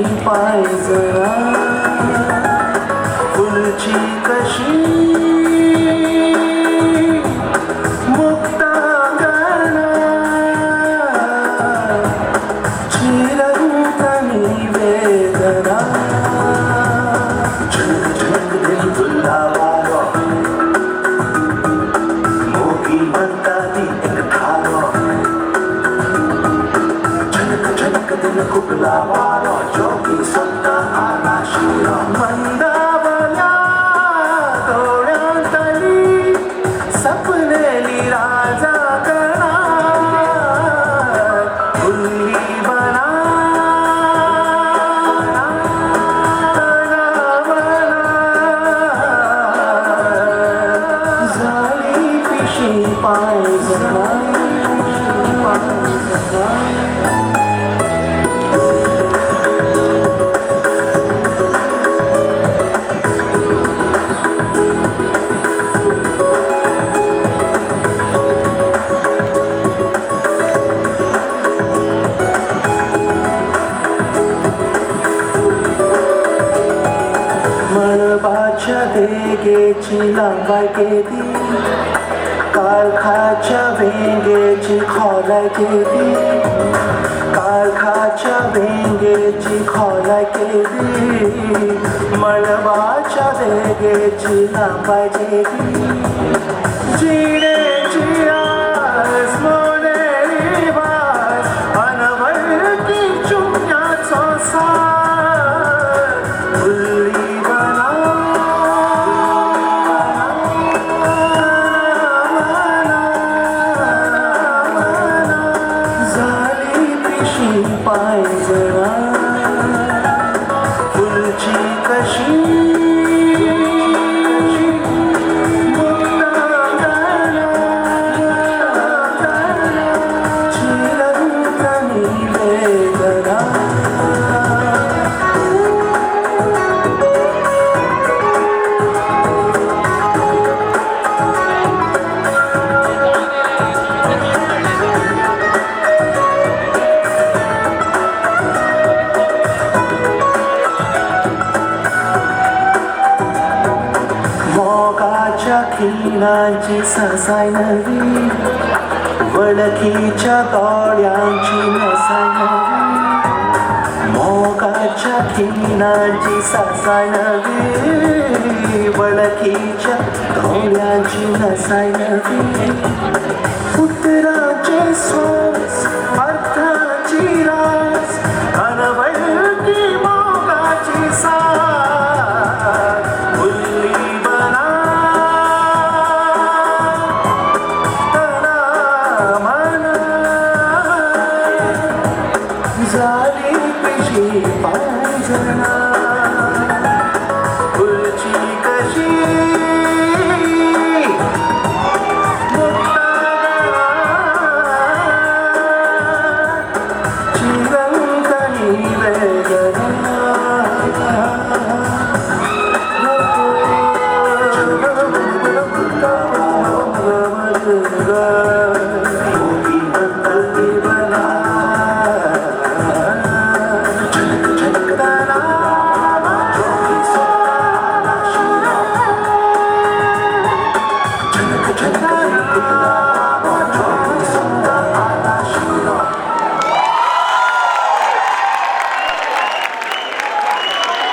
पायजरा फुलची कशी मुक्तांगणा चिरंतनी वेदना झनक झनक दिल फुलावारो मोगी म्हणता ती एक धारो झनक झनक दिल फुलावारो जोगी स्वप्न आला शिरो मंदावल्या डोळ्यांतली सपनेली राजा कणा फुलली बना झाली पिशी पायजरा मळबाच्या देगेची लांबाय केली काळखाच्या वेंगेची खोलाय केली काळखाच्या वेंगेची खोलाय केली मळबाच्या देगेची लांबाय केली जिणेची आस मोडेली वास अनवळती चुंग्याचो सार फुलली बना झाली पिशी पायजरा फुलची कशी मुक्तांगणा चिरंतनी वेदना मोगाच्या खिणांची ससाय नवी वळखीच्या दोळ्यांची नसाय नवी मोगाच्या खिणांची ससाय नवी वळखीच्या दोळ्यांची नसाय नवी उतराचे श्वास अर्थाची रास अनवळती मोगाची साथ फुलली बना तना मना झाली पिशी पायजरा फुलची कशी